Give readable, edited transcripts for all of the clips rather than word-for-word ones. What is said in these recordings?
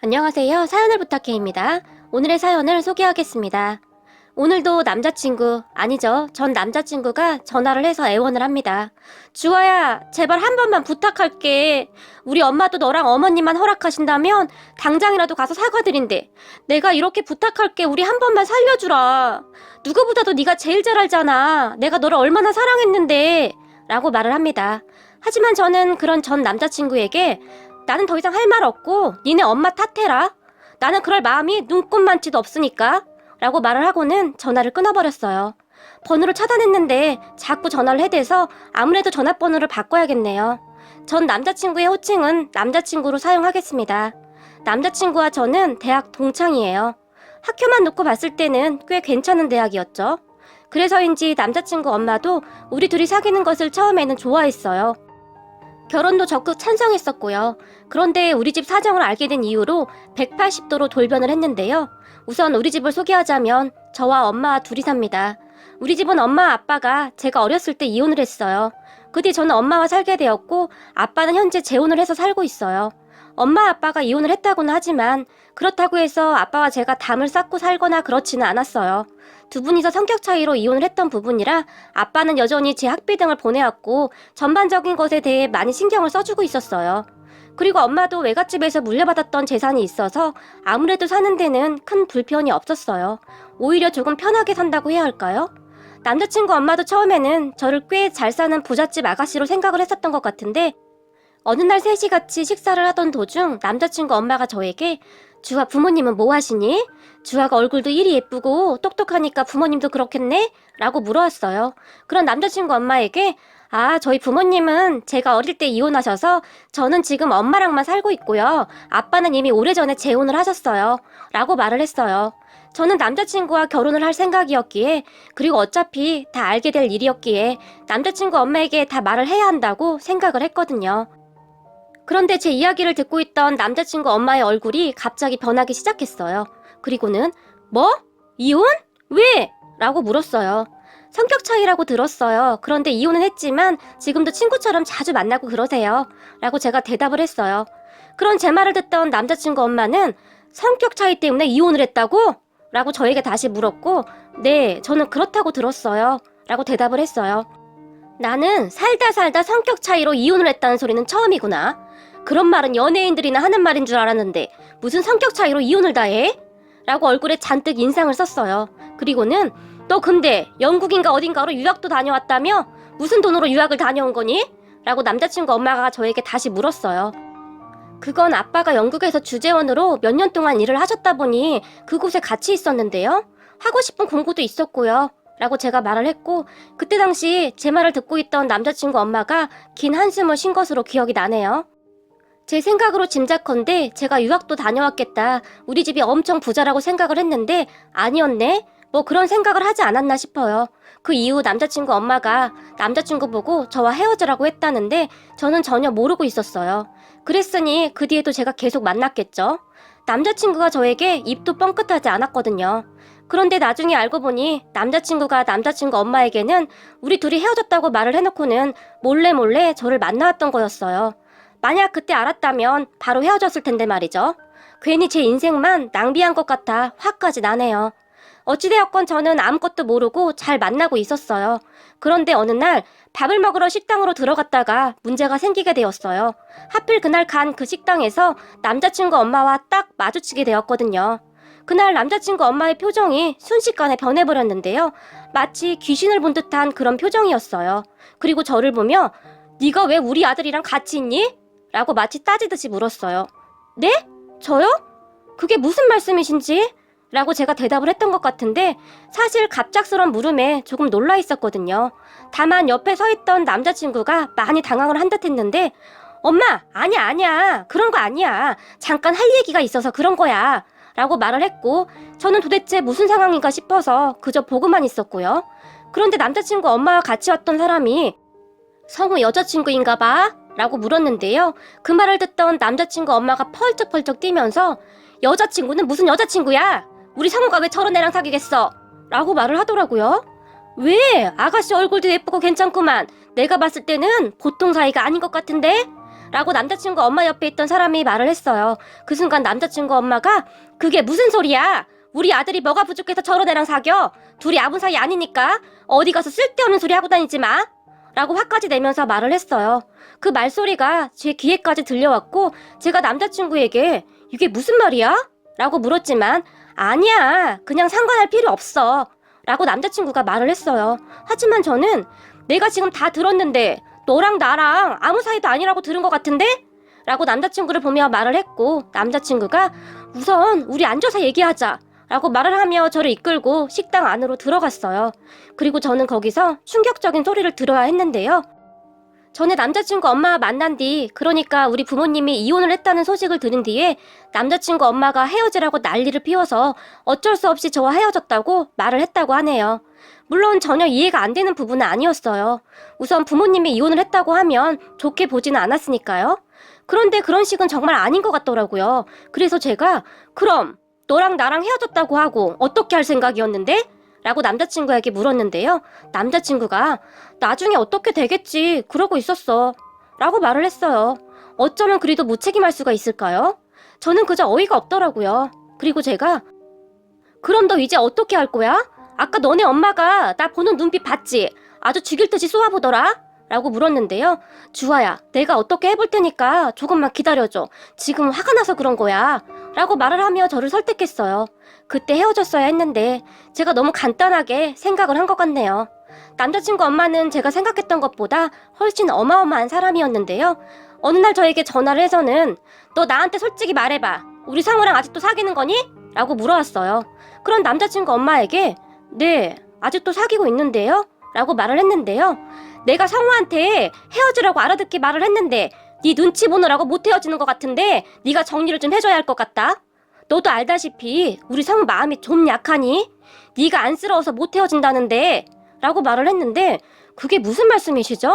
안녕하세요. 사연을 부탁해입니다. 오늘의 사연을 소개하겠습니다. 오늘도 전 남자친구가 전화를 해서 애원을 합니다. 주아야, 제발 한 번만 부탁할게. 우리 엄마도 너랑 어머님만 허락하신다면 당장이라도 가서 사과드린대. 내가 이렇게 부탁할게. 우리 한 번만 살려주라. 누구보다도 네가 제일 잘 알잖아. 내가 너를 얼마나 사랑했는데. 라고 말을 합니다. 하지만 저는 그런 전 남자친구에게 나는 더 이상 할 말 없고 니네 엄마 탓해라. 나는 그럴 마음이 눈꼽만치도 없으니까. 라고 말을 하고는 전화를 끊어버렸어요. 번호를 차단했는데 자꾸 전화를 해대서 아무래도 전화번호를 바꿔야겠네요. 전 남자친구의 호칭은 남자친구로 사용하겠습니다. 남자친구와 저는 대학 동창이에요. 학교만 놓고 봤을 때는 꽤 괜찮은 대학이었죠. 그래서인지 남자친구 엄마도 우리 둘이 사귀는 것을 처음에는 좋아했어요. 결혼도 적극 찬성했었고요. 그런데 우리 집 사정을 알게 된 이후로 180도로 돌변을 했는데요. 우선 우리 집을 소개하자면 저와 엄마 둘이 삽니다. 우리 집은 엄마 아빠가 제가 어렸을 때 이혼을 했어요. 그 뒤 저는 엄마와 살게 되었고 아빠는 현재 재혼을 해서 살고 있어요. 엄마 아빠가 이혼을 했다고는 하지만 그렇다고 해서 아빠와 제가 담을 쌓고 살거나 그렇지는 않았어요. 두 분이서 성격 차이로 이혼을 했던 부분이라 아빠는 여전히 제 학비 등을 보내왔고 전반적인 것에 대해 많이 신경을 써주고 있었어요. 그리고 엄마도 외갓집에서 물려받았던 재산이 있어서 아무래도 사는 데는 큰 불편이 없었어요. 오히려 조금 편하게 산다고 해야 할까요? 남자친구 엄마도 처음에는 저를 꽤 잘 사는 부잣집 아가씨로 생각을 했었던 것 같은데 어느 날 셋이 같이 식사를 하던 도중 남자친구 엄마가 저에게 주아 부모님은 뭐 하시니? 주아가 얼굴도 이리 예쁘고 똑똑하니까 부모님도 그렇겠네? 라고 물어왔어요. 그런 남자친구 엄마에게 저희 부모님은 제가 어릴 때 이혼하셔서 저는 지금 엄마랑만 살고 있고요. 아빠는 이미 오래전에 재혼을 하셨어요. 라고 말을 했어요. 저는 남자친구와 결혼을 할 생각이었기에 그리고 어차피 다 알게 될 일이었기에 남자친구 엄마에게 다 말을 해야 한다고 생각을 했거든요. 그런데 제 이야기를 듣고 있던 남자친구 엄마의 얼굴이 갑자기 변하기 시작했어요. 그리고는 뭐? 이혼? 왜? 라고 물었어요. 성격 차이라고 들었어요. 그런데 이혼은 했지만 지금도 친구처럼 자주 만나고 그러세요. 라고 제가 대답을 했어요. 그런 제 말을 듣던 남자친구 엄마는 성격 차이 때문에 이혼을 했다고? 라고 저에게 다시 물었고 네, 저는 그렇다고 들었어요. 라고 대답을 했어요. 나는 살다 성격 차이로 이혼을 했다는 소리는 처음이구나. 그런 말은 연예인들이나 하는 말인 줄 알았는데 무슨 성격 차이로 이혼을 다 해? 라고 얼굴에 잔뜩 인상을 썼어요. 그리고는 너 근데 영국인가 어딘가로 유학도 다녀왔다며? 무슨 돈으로 유학을 다녀온 거니? 라고 남자친구 엄마가 저에게 다시 물었어요. 그건 아빠가 영국에서 주재원으로 몇 년 동안 일을 하셨다 보니 그곳에 같이 있었는데요. 하고 싶은 공부도 있었고요. 라고 제가 말을 했고 그때 당시 제 말을 듣고 있던 남자친구 엄마가 긴 한숨을 쉰 것으로 기억이 나네요. 제 생각으로 짐작컨대 제가 유학도 다녀왔겠다. 우리 집이 엄청 부자라고 생각을 했는데 아니었네? 뭐 그런 생각을 하지 않았나 싶어요. 그 이후 남자친구 엄마가 남자친구 보고 저와 헤어지라고 했다는데 저는 전혀 모르고 있었어요. 그랬으니 그 뒤에도 제가 계속 만났겠죠. 남자친구가 저에게 입도 뻥끗하지 않았거든요. 그런데 나중에 알고 보니 남자친구가 남자친구 엄마에게는 우리 둘이 헤어졌다고 말을 해놓고는 몰래 저를 만나왔던 거였어요. 만약 그때 알았다면 바로 헤어졌을 텐데 말이죠. 괜히 제 인생만 낭비한 것 같아 화까지 나네요. 어찌되었건 저는 아무것도 모르고 잘 만나고 있었어요. 그런데 어느 날 밥을 먹으러 식당으로 들어갔다가 문제가 생기게 되었어요. 하필 그날 간 그 식당에서 남자친구 엄마와 딱 마주치게 되었거든요. 그날 남자친구 엄마의 표정이 순식간에 변해버렸는데요. 마치 귀신을 본 듯한 그런 표정이었어요. 그리고 저를 보며 네가 왜 우리 아들이랑 같이 있니? 라고 마치 따지듯이 물었어요. 네? 저요? 그게 무슨 말씀이신지? 라고 제가 대답을 했던 것 같은데 사실 갑작스런 물음에 조금 놀라 있었거든요. 다만 옆에 서 있던 남자친구가 많이 당황을 한 듯 했는데 엄마, 아니야. 그런 거 아니야. 잠깐 할 얘기가 있어서 그런 거야. 라고 말을 했고 저는 도대체 무슨 상황인가 싶어서 그저 보고만 있었고요. 그런데 남자친구 엄마와 같이 왔던 사람이 성우 여자친구인가 봐? 라고 물었는데요. 그 말을 듣던 남자친구 엄마가 펄쩍펄쩍 뛰면서 여자친구는 무슨 여자친구야? 우리 성우가 왜 저런 애랑 사귀겠어? 라고 말을 하더라고요. 왜? 아가씨 얼굴도 예쁘고 괜찮구만. 내가 봤을 때는 보통 사이가 아닌 것 같은데? 라고 남자친구 엄마 옆에 있던 사람이 말을 했어요. 그 순간 남자친구 엄마가 그게 무슨 소리야? 우리 아들이 뭐가 부족해서 저런 애랑 사겨? 둘이 아분 사이 아니니까 어디 가서 쓸데없는 소리 하고 다니지 마. 라고 화까지 내면서 말을 했어요. 그 말소리가 제 귀에까지 들려왔고 제가 남자친구에게 이게 무슨 말이야? 라고 물었지만 아니야, 그냥 상관할 필요 없어. 라고 남자친구가 말을 했어요. 하지만 저는 내가 지금 다 들었는데 너랑 나랑 아무 사이도 아니라고 들은 것 같은데? 라고 남자친구를 보며 말을 했고 남자친구가 우선 우리 앉아서 얘기하자 라고 말을 하며 저를 이끌고 식당 안으로 들어갔어요. 그리고 저는 거기서 충격적인 소리를 들어야 했는데요. 전에 남자친구 엄마와 만난 뒤, 그러니까 우리 부모님이 이혼을 했다는 소식을 들은 뒤에 남자친구 엄마가 헤어지라고 난리를 피워서 어쩔 수 없이 저와 헤어졌다고 말을 했다고 하네요. 물론 전혀 이해가 안 되는 부분은 아니었어요. 우선 부모님이 이혼을 했다고 하면 좋게 보지는 않았으니까요. 그런데 그런 식은 정말 아닌 것 같더라고요. 그래서 제가 그럼 너랑 나랑 헤어졌다고 하고 어떻게 할 생각이었는데? 라고 남자친구에게 물었는데요. 남자친구가 나중에 어떻게 되겠지 그러고 있었어 라고 말을 했어요. 어쩌면 그리도 무책임할 수가 있을까요? 저는 그저 어이가 없더라고요. 그리고 제가 그럼 너 이제 어떻게 할 거야? 아까 너네 엄마가 나 보는 눈빛 봤지? 아주 죽일 듯이 쏘아보더라? 라고 물었는데요. 주아야, 내가 어떻게 해볼 테니까 조금만 기다려줘. 지금 화가 나서 그런 거야. 라고 말을 하며 저를 설득했어요. 그때 헤어졌어야 했는데 제가 너무 간단하게 생각을 한 것 같네요. 남자친구 엄마는 제가 생각했던 것보다 훨씬 어마어마한 사람이었는데요. 어느 날 저에게 전화를 해서는 너 나한테 솔직히 말해봐. 우리 성우랑 아직도 사귀는 거니? 라고 물어왔어요. 그런 남자친구 엄마에게 네, 아직도 사귀고 있는데요? 라고 말을 했는데요. 내가 성우한테 헤어지라고 알아듣게 말을 했는데 네 눈치 보느라고 못 헤어지는 것 같은데 네가 정리를 좀 해줘야 할 것 같다. 너도 알다시피 우리 성우 마음이 좀 약하니? 네가 안쓰러워서 못 헤어진다는데 라고 말을 했는데 그게 무슨 말씀이시죠?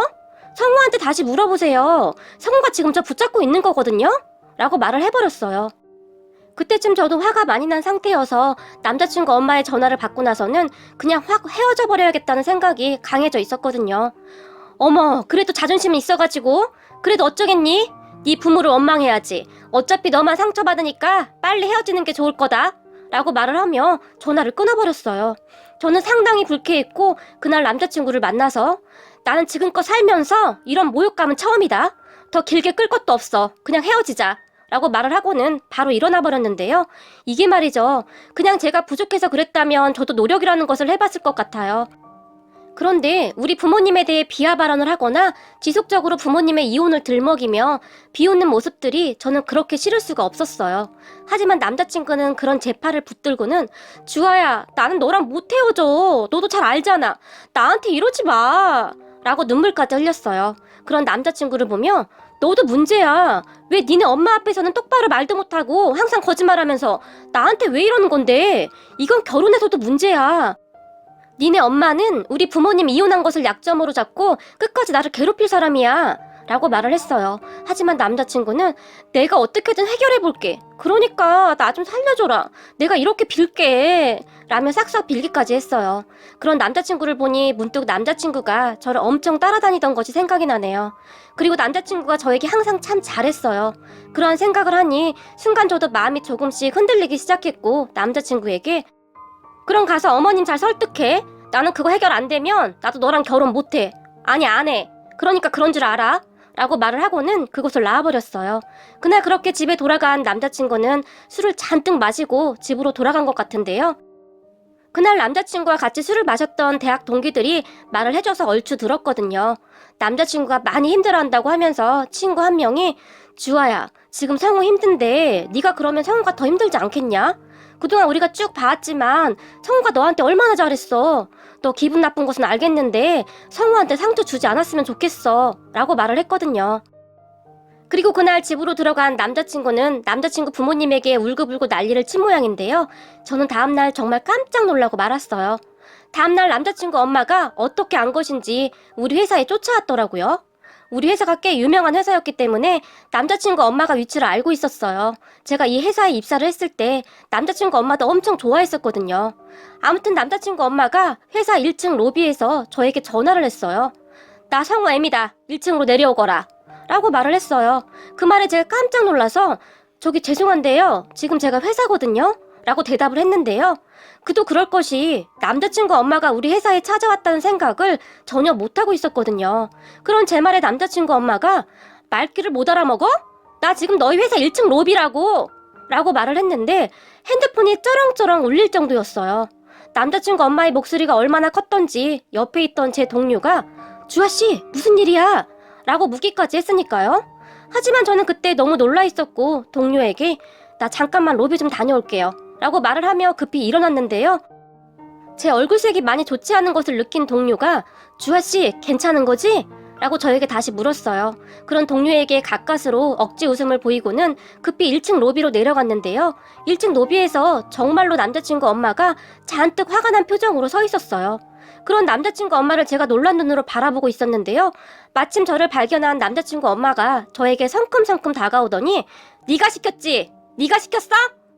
성우한테 다시 물어보세요. 성우가 지금 저 붙잡고 있는 거거든요? 라고 말을 해버렸어요. 그때쯤 저도 화가 많이 난 상태여서 남자친구 엄마의 전화를 받고 나서는 그냥 확 헤어져 버려야겠다는 생각이 강해져 있었거든요. 어머, 그래도 자존심이 있어가지고 그래도 어쩌겠니? 네 부모를 원망해야지. 어차피 너만 상처받으니까 빨리 헤어지는 게 좋을 거다 라고 말을 하며 전화를 끊어버렸어요. 저는 상당히 불쾌했고 그날 남자친구를 만나서 나는 지금껏 살면서 이런 모욕감은 처음이다. 더 길게 끌 것도 없어. 그냥 헤어지자 라고 말을 하고는 바로 일어나 버렸는데요. 이게 말이죠. 그냥 제가 부족해서 그랬다면 저도 노력이라는 것을 해봤을 것 같아요. 그런데 우리 부모님에 대해 비하 발언을 하거나 지속적으로 부모님의 이혼을 들먹이며 비웃는 모습들이 저는 그렇게 싫을 수가 없었어요. 하지만 남자친구는 그런 제 팔을 붙들고는 주아야, 나는 너랑 못 헤어져. 너도 잘 알잖아. 나한테 이러지 마. 라고 눈물까지 흘렸어요. 그런 남자친구를 보며 너도 문제야. 왜 니네 엄마 앞에서는 똑바로 말도 못하고 항상 거짓말하면서 나한테 왜 이러는 건데? 이건 결혼해서도 문제야. 니네 엄마는 우리 부모님 이혼한 것을 약점으로 잡고 끝까지 나를 괴롭힐 사람이야 라고 말을 했어요. 하지만 남자친구는 내가 어떻게든 해결해볼게. 그러니까 나 좀 살려줘라. 내가 이렇게 빌게 라며 싹싹 빌기까지 했어요. 그런 남자친구를 보니 문득 남자친구가 저를 엄청 따라다니던 것이 생각이 나네요. 그리고 남자친구가 저에게 항상 참 잘했어요. 그런 생각을 하니 순간 저도 마음이 조금씩 흔들리기 시작했고 남자친구에게 그럼 가서 어머님 잘 설득해. 나는 그거 해결 안 되면 나도 너랑 결혼 못해. 아니 안 해. 그러니까 그런 줄 알아. 라고 말을 하고는 그곳을 나와버렸어요. 그날 그렇게 집에 돌아간 남자친구는 술을 잔뜩 마시고 집으로 돌아간 것 같은데요. 그날 남자친구와 같이 술을 마셨던 대학 동기들이 말을 해줘서 얼추 들었거든요. 남자친구가 많이 힘들어한다고 하면서 친구 한 명이 주아야, 지금 성우 힘든데 네가 그러면 성우가 더 힘들지 않겠냐? 그동안 우리가 쭉 봐왔지만 성우가 너한테 얼마나 잘했어. 너 기분 나쁜 것은 알겠는데 성우한테 상처 주지 않았으면 좋겠어 라고 말을 했거든요. 그리고 그날 집으로 들어간 남자친구는 남자친구 부모님에게 울고불고 난리를 친 모양인데요. 저는 다음날 정말 깜짝 놀라고 말았어요. 다음날 남자친구 엄마가 어떻게 안 것인지 우리 회사에 쫓아왔더라고요. 우리 회사가 꽤 유명한 회사였기 때문에 남자친구 엄마가 위치를 알고 있었어요. 제가 이 회사에 입사를 했을 때 남자친구 엄마도 엄청 좋아했었거든요. 아무튼 남자친구 엄마가 회사 1층 로비에서 저에게 전화를 했어요. 나 성우 M이다. 1층으로 내려오거라. 라고 말을 했어요. 그 말에 제가 깜짝 놀라서 저기 죄송한데요. 지금 제가 회사거든요. 라고 대답을 했는데요. 그도 그럴 것이 남자친구 엄마가 우리 회사에 찾아왔다는 생각을 전혀 못하고 있었거든요. 그런 제 말에 남자친구 엄마가 말귀를 못 알아먹어? 나 지금 너희 회사 1층 로비라고! 라고 말을 했는데 핸드폰이 쩌렁쩌렁 울릴 정도였어요. 남자친구 엄마의 목소리가 얼마나 컸던지 옆에 있던 제 동료가 주아씨 무슨 일이야? 라고 묻기까지 했으니까요. 하지만 저는 그때 너무 놀라 있었고 동료에게 나 잠깐만 로비 좀 다녀올게요 라고 말을 하며 급히 일어났는데요. 제 얼굴색이 많이 좋지 않은 것을 느낀 동료가 주아씨 괜찮은 거지? 라고 저에게 다시 물었어요. 그런 동료에게 가까스로 억지 웃음을 보이고는 급히 1층 로비로 내려갔는데요. 1층 로비에서 정말로 남자친구 엄마가 잔뜩 화가 난 표정으로 서 있었어요. 그런 남자친구 엄마를 제가 놀란 눈으로 바라보고 있었는데요. 마침 저를 발견한 남자친구 엄마가 저에게 성큼성큼 다가오더니 네가 시켰지? 네가 시켰어?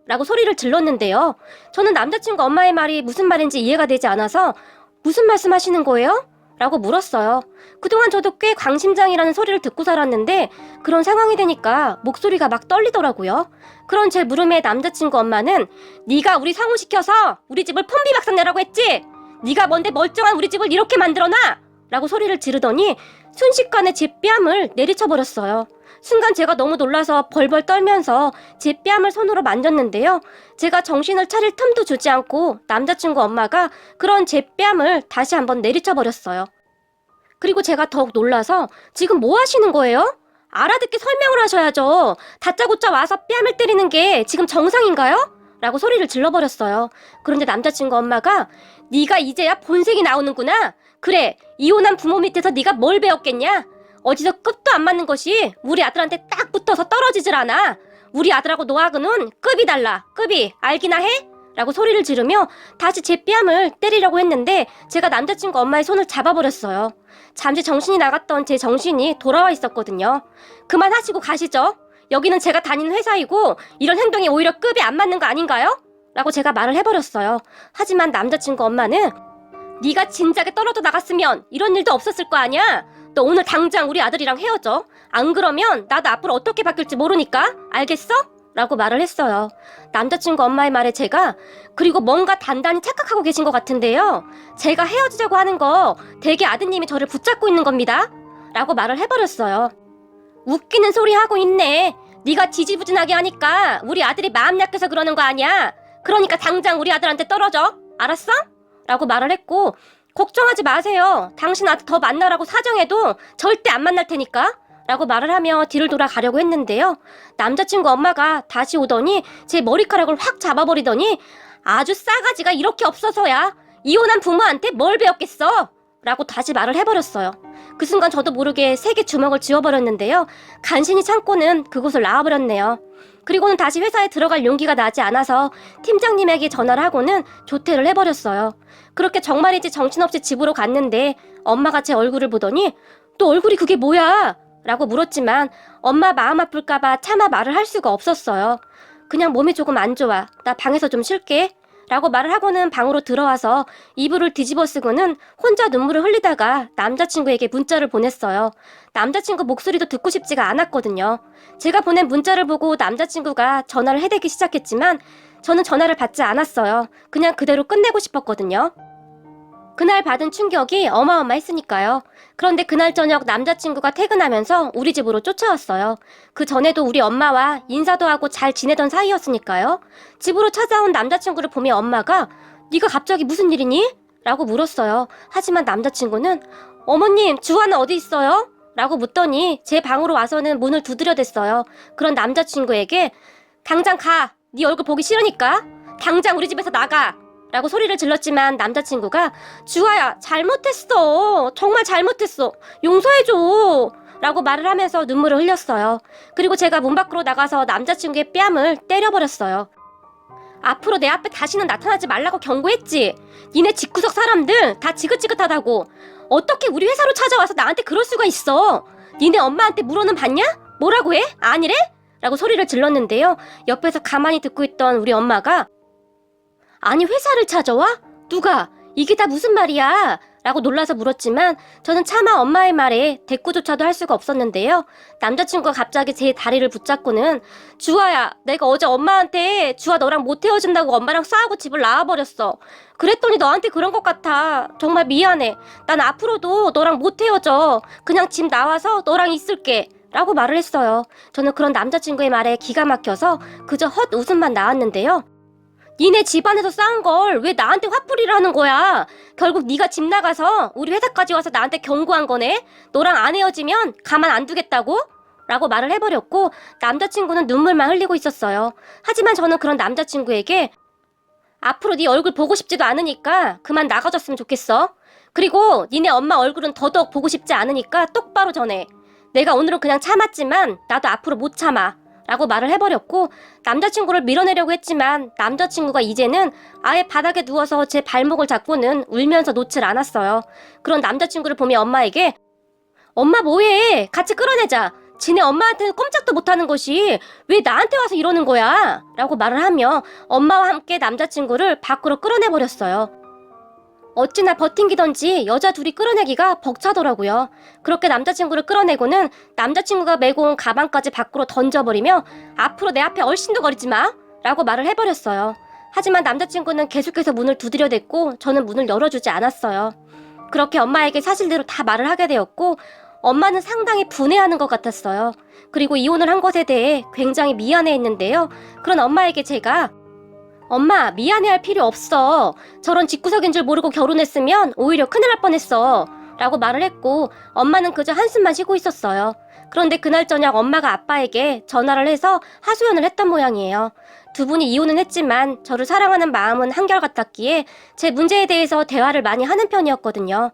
라고 소리를 질렀는데요. 저는 남자친구 엄마의 말이 무슨 말인지 이해가 되지 않아서 무슨 말씀하시는 거예요? 라고 물었어요. 그동안 저도 꽤 광심장이라는 소리를 듣고 살았는데 그런 상황이 되니까 목소리가 막 떨리더라고요. 그런 제 물음에 남자친구 엄마는 네가 우리 성우시켜서 우리 집을 폰비박산 내라고 했지? 네가 뭔데 멀쩡한 우리 집을 이렇게 만들어놔? 라고 소리를 지르더니 순식간에 제 뺨을 내리쳐버렸어요. 순간 제가 너무 놀라서 벌벌 떨면서 제 뺨을 손으로 만졌는데요. 제가 정신을 차릴 틈도 주지 않고 남자친구 엄마가 그런 제 뺨을 다시 한번 내리쳐버렸어요. 그리고 제가 더욱 놀라서 지금 뭐 하시는 거예요? 알아듣게 설명을 하셔야죠. 다짜고짜 와서 뺨을 때리는 게 지금 정상인가요? 라고 소리를 질러버렸어요. 그런데 남자친구 엄마가 네가 이제야 본색이 나오는구나. 그래, 이혼한 부모 밑에서 네가 뭘 배웠겠냐? 어디서 급도 안 맞는 것이 우리 아들한테 딱 붙어서 떨어지질 않아. 우리 아들하고 노하고는 급이 달라. 급이 알기나 해? 라고 소리를 지르며 다시 제 뺨을 때리려고 했는데 제가 남자친구 엄마의 손을 잡아버렸어요. 잠시 정신이 나갔던 제 정신이 돌아와 있었거든요. 그만하시고 가시죠. 여기는 제가 다니는 회사이고 이런 행동이 오히려 급이 안 맞는 거 아닌가요? 라고 제가 말을 해버렸어요. 하지만 남자친구 엄마는 네가 진작에 떨어져 나갔으면 이런 일도 없었을 거 아니야? 너 오늘 당장 우리 아들이랑 헤어져. 안 그러면 나도 앞으로 어떻게 바뀔지 모르니까. 알겠어? 라고 말을 했어요. 남자친구 엄마의 말에 제가 그리고 뭔가 단단히 착각하고 계신 것 같은데요. 제가 헤어지자고 하는 거 대개 아드님이 저를 붙잡고 있는 겁니다. 라고 말을 해버렸어요. 웃기는 소리 하고 있네. 네가 지지부진하게 하니까 우리 아들이 마음 약해서 그러는 거 아니야. 그러니까 당장 우리 아들한테 떨어져. 알았어? 라고 말을 했고 걱정하지 마세요. 당신 아들 더 만나라고 사정해도 절대 안 만날 테니까. 라고 말을 하며 뒤를 돌아가려고 했는데요. 남자친구 엄마가 다시 오더니 제 머리카락을 확 잡아버리더니 아주 싸가지가 이렇게 없어서야 이혼한 부모한테 뭘 배웠겠어? 라고 다시 말을 해버렸어요. 그 순간 저도 모르게 세게 주먹을 쥐어버렸는데요. 간신히 참고는 그곳을 나와버렸네요. 그리고는 다시 회사에 들어갈 용기가 나지 않아서 팀장님에게 전화를 하고는 조퇴를 해버렸어요. 그렇게 정말이지 정신없이 집으로 갔는데 엄마가 제 얼굴을 보더니 너 얼굴이 그게 뭐야? 라고 물었지만 엄마 마음 아플까봐 차마 말을 할 수가 없었어요. 그냥 몸이 조금 안 좋아. 나 방에서 좀 쉴게. 라고 말을 하고는 방으로 들어와서 이불을 뒤집어 쓰고는 혼자 눈물을 흘리다가 남자친구에게 문자를 보냈어요. 남자친구 목소리도 듣고 싶지가 않았거든요. 제가 보낸 문자를 보고 남자친구가 전화를 해대기 시작했지만 저는 전화를 받지 않았어요. 그냥 그대로 끝내고 싶었거든요. 그날 받은 충격이 어마어마했으니까요. 그런데 그날 저녁 남자친구가 퇴근하면서 우리 집으로 쫓아왔어요. 그 전에도 우리 엄마와 인사도 하고 잘 지내던 사이였으니까요. 집으로 찾아온 남자친구를 보며 엄마가 네가 갑자기 무슨 일이니? 라고 물었어요. 하지만 남자친구는 어머님, 주아는 어디 있어요? 라고 묻더니 제 방으로 와서는 문을 두드려댔어요. 그런 남자친구에게 당장 가! 네 얼굴 보기 싫으니까! 당장 우리 집에서 나가! 라고 소리를 질렀지만 남자친구가 주아야 잘못했어. 정말 잘못했어. 용서해줘. 라고 말을 하면서 눈물을 흘렸어요. 그리고 제가 문 밖으로 나가서 남자친구의 뺨을 때려버렸어요. 앞으로 내 앞에 다시는 나타나지 말라고 경고했지. 니네 집구석 사람들 다 지긋지긋하다고. 어떻게 우리 회사로 찾아와서 나한테 그럴 수가 있어. 니네 엄마한테 물어는 봤냐? 뭐라고 해? 아니래? 라고 소리를 질렀는데요. 옆에서 가만히 듣고 있던 우리 엄마가 아니 회사를 찾아와? 누가? 이게 다 무슨 말이야? 라고 놀라서 물었지만 저는 차마 엄마의 말에 대꾸조차도 할 수가 없었는데요. 남자친구가 갑자기 제 다리를 붙잡고는 주아야, 내가 어제 엄마한테 주아 너랑 못 헤어진다고 엄마랑 싸우고 집을 나와버렸어. 그랬더니 너한테 그런 것 같아. 정말 미안해. 난 앞으로도 너랑 못 헤어져. 그냥 집 나와서 너랑 있을게. 라고 말을 했어요. 저는 그런 남자친구의 말에 기가 막혀서 그저 헛 웃음만 나왔는데요. 니네 집안에서 싸운 걸 왜 나한테 화풀이를 하는 거야? 결국 네가 집 나가서 우리 회사까지 와서 나한테 경고한 거네? 너랑 안 헤어지면 가만 안 두겠다고? 라고 말을 해버렸고 남자친구는 눈물만 흘리고 있었어요. 하지만 저는 그런 남자친구에게 앞으로 네 얼굴 보고 싶지도 않으니까 그만 나가줬으면 좋겠어. 그리고 니네 엄마 얼굴은 더더욱 보고 싶지 않으니까 똑바로 전해. 내가 오늘은 그냥 참았지만 나도 앞으로 못 참아. 라고 말을 해버렸고 남자친구를 밀어내려고 했지만 남자친구가 이제는 아예 바닥에 누워서 제 발목을 잡고는 울면서 놓질 않았어요. 그런 남자친구를 보며 엄마에게 엄마 뭐해? 같이 끌어내자. 지네 엄마한테는 꼼짝도 못하는 것이 왜 나한테 와서 이러는 거야? 라고 말을 하며 엄마와 함께 남자친구를 밖으로 끌어내버렸어요. 어찌나 버팅기던지 여자 둘이 끌어내기가 벅차더라고요. 그렇게 남자친구를 끌어내고는 남자친구가 메고 온 가방까지 밖으로 던져버리며 앞으로 내 앞에 얼씬도 거리지 마! 라고 말을 해버렸어요. 하지만 남자친구는 계속해서 문을 두드려댔고 저는 문을 열어주지 않았어요. 그렇게 엄마에게 사실대로 다 말을 하게 되었고 엄마는 상당히 분해하는 것 같았어요. 그리고 이혼을 한 것에 대해 굉장히 미안해했는데요. 그런 엄마에게 제가 엄마, 미안해할 필요 없어. 저런 집구석인 줄 모르고 결혼했으면 오히려 큰일 날 뻔했어. 라고 말을 했고 엄마는 그저 한숨만 쉬고 있었어요. 그런데 그날 저녁 엄마가 아빠에게 전화를 해서 하소연을 했던 모양이에요. 두 분이 이혼은 했지만 저를 사랑하는 마음은 한결같았기에 제 문제에 대해서 대화를 많이 하는 편이었거든요.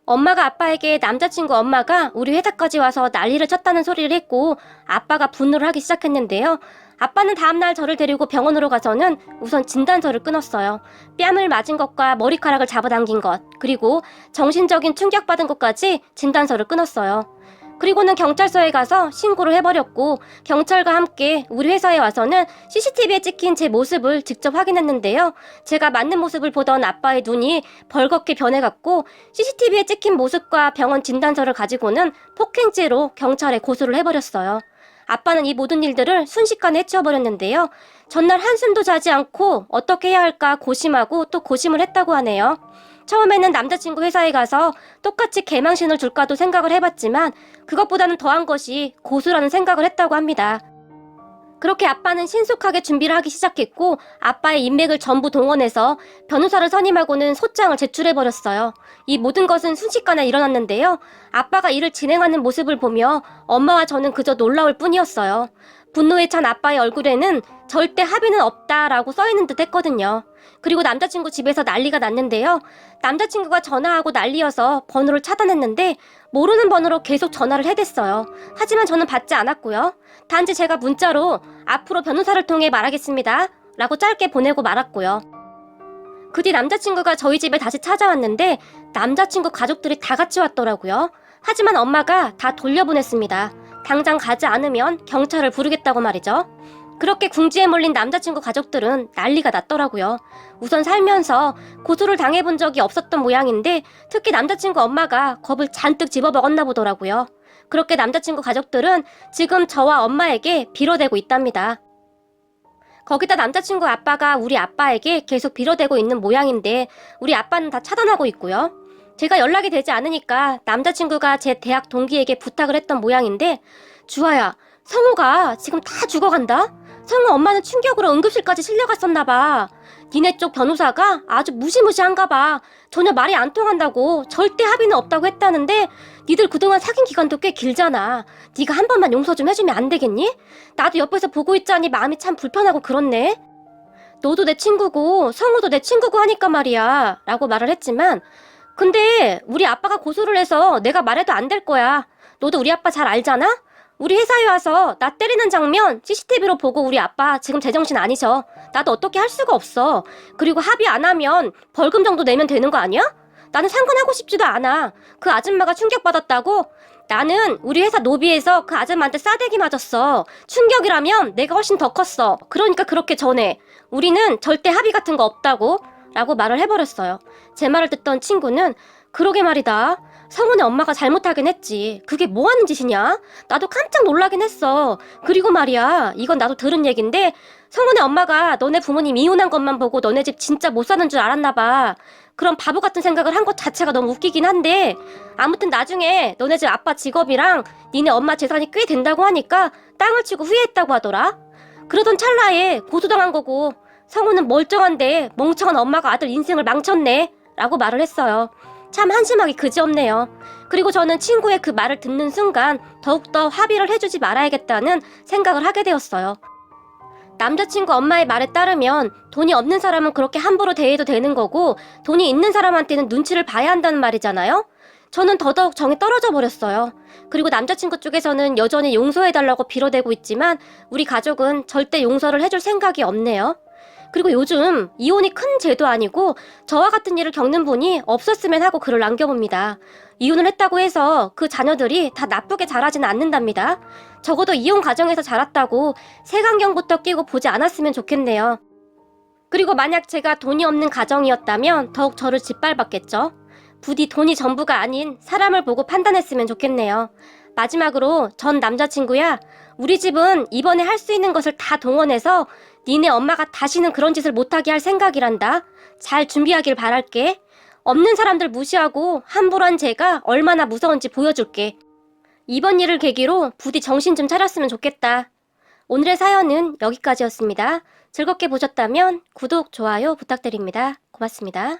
엄마가 아빠에게 남자친구 엄마가 우리 회사까지 와서 난리를 쳤다는 소리를 했고 아빠가 분노를 하기 시작했는데요. 아빠는 다음날 저를 데리고 병원으로 가서는 우선 진단서를 끊었어요. 뺨을 맞은 것과 머리카락을 잡아당긴 것, 그리고 정신적인 충격받은 것까지 진단서를 끊었어요. 그리고는 경찰서에 가서 신고를 해버렸고 경찰과 함께 우리 회사에 와서는 CCTV에 찍힌 제 모습을 직접 확인했는데요. 제가 맞는 모습을 보던 아빠의 눈이 벌겋게 변해갔고 CCTV에 찍힌 모습과 병원 진단서를 가지고는 폭행죄로 경찰에 고소를 해버렸어요. 아빠는 이 모든 일들을 순식간에 해치워버렸는데요. 전날 한숨도 자지 않고 어떻게 해야 할까 고심하고 또 고심을 했다고 하네요. 처음에는 남자친구 회사에 가서 똑같이 개망신을 줄까도 생각을 해봤지만 그것보다는 더한 것이 고소라는 생각을 했다고 합니다. 그렇게 아빠는 신속하게 준비를 하기 시작했고 아빠의 인맥을 전부 동원해서 변호사를 선임하고는 소장을 제출해버렸어요. 이 모든 것은 순식간에 일어났는데요. 아빠가 일을 진행하는 모습을 보며 엄마와 저는 그저 놀라울 뿐이었어요. 분노에 찬 아빠의 얼굴에는 절대 합의는 없다라고 써있는 듯 했거든요. 그리고 남자친구 집에서 난리가 났는데요. 남자친구가 전화하고 난리여서 번호를 차단했는데 모르는 번호로 계속 전화를 해댔어요. 하지만 저는 받지 않았고요. 단지 제가 문자로 앞으로 변호사를 통해 말하겠습니다 라고 짧게 보내고 말았고요. 그 뒤 남자친구가 저희 집에 다시 찾아왔는데 남자친구 가족들이 다 같이 왔더라고요. 하지만 엄마가 다 돌려보냈습니다. 당장 가지 않으면 경찰을 부르겠다고 말이죠. 그렇게 궁지에 몰린 남자친구 가족들은 난리가 났더라고요. 우선 살면서 고소를 당해본 적이 없었던 모양인데 특히 남자친구 엄마가 겁을 잔뜩 집어먹었나 보더라고요. 그렇게 남자친구 가족들은 지금 저와 엄마에게 빌어대고 있답니다. 거기다 남자친구 아빠가 우리 아빠에게 계속 빌어대고 있는 모양인데 우리 아빠는 다 차단하고 있고요. 제가 연락이 되지 않으니까 남자친구가 제 대학 동기에게 부탁을 했던 모양인데 주아야, 성우가 지금 다 죽어간다? 성우 엄마는 충격으로 응급실까지 실려갔었나봐. 니네 쪽 변호사가 아주 무시무시한가 봐. 전혀 말이 안 통한다고 절대 합의는 없다고 했다는데 니들 그동안 사귄 기간도 꽤 길잖아. 네가 한 번만 용서 좀 해주면 안 되겠니? 나도 옆에서 보고 있자니 마음이 참 불편하고 그렇네. 너도 내 친구고 성우도 내 친구고 하니까 말이야 라고 말을 했지만 근데 우리 아빠가 고소를 해서 내가 말해도 안 될 거야. 너도 우리 아빠 잘 알잖아? 우리 회사에 와서 나 때리는 장면 CCTV로 보고 우리 아빠 지금 제정신 아니셔. 나도 어떻게 할 수가 없어. 그리고 합의 안 하면 벌금 정도 내면 되는 거 아니야? 나는 상관하고 싶지도 않아. 그 아줌마가 충격받았다고? 나는 우리 회사 로비에서 그 아줌마한테 싸대기 맞았어. 충격이라면 내가 훨씬 더 컸어. 그러니까 그렇게 전해. 우리는 절대 합의 같은 거 없다고. 라고 말을 해버렸어요. 제 말을 듣던 친구는 그러게 말이다. 성훈의 엄마가 잘못하긴 했지. 그게 뭐 하는 짓이냐? 나도 깜짝 놀라긴 했어. 그리고 말이야, 이건 나도 들은 얘긴데 성훈의 엄마가 너네 부모님 이혼한 것만 보고 너네 집 진짜 못 사는 줄 알았나 봐. 그런 바보 같은 생각을 한 것 자체가 너무 웃기긴 한데 아무튼 나중에 너네 집 아빠 직업이랑 니네 엄마 재산이 꽤 된다고 하니까 땅을 치고 후회했다고 하더라. 그러던 찰나에 고소당한 거고 성훈은 멀쩡한데 멍청한 엄마가 아들 인생을 망쳤네 라고 말을 했어요. 참 한심하기 그지없네요. 그리고 저는 친구의 그 말을 듣는 순간 더욱더 합의를 해주지 말아야겠다는 생각을 하게 되었어요. 남자친구 엄마의 말에 따르면 돈이 없는 사람은 그렇게 함부로 대해도 되는 거고 돈이 있는 사람한테는 눈치를 봐야 한다는 말이잖아요? 저는 더더욱 정이 떨어져 버렸어요. 그리고 남자친구 쪽에서는 여전히 용서해달라고 빌어대고 있지만 우리 가족은 절대 용서를 해줄 생각이 없네요. 그리고 요즘 이혼이 큰 죄도 아니고 저와 같은 일을 겪는 분이 없었으면 하고 글을 남겨봅니다. 이혼을 했다고 해서 그 자녀들이 다 나쁘게 자라지는 않는답니다. 적어도 이혼 가정에서 자랐다고 색안경부터 끼고 보지 않았으면 좋겠네요. 그리고 만약 제가 돈이 없는 가정이었다면 더욱 저를 짓밟았겠죠. 부디 돈이 전부가 아닌 사람을 보고 판단했으면 좋겠네요. 마지막으로 전 남자친구야, 우리 집은 이번에 할 수 있는 것을 다 동원해서 니네 엄마가 다시는 그런 짓을 못하게 할 생각이란다. 잘 준비하길 바랄게. 없는 사람들 무시하고 함부로 한 제가 얼마나 무서운지 보여줄게. 이번 일을 계기로 부디 정신 좀 차렸으면 좋겠다. 오늘의 사연은 여기까지였습니다. 즐겁게 보셨다면 구독, 좋아요 부탁드립니다. 고맙습니다.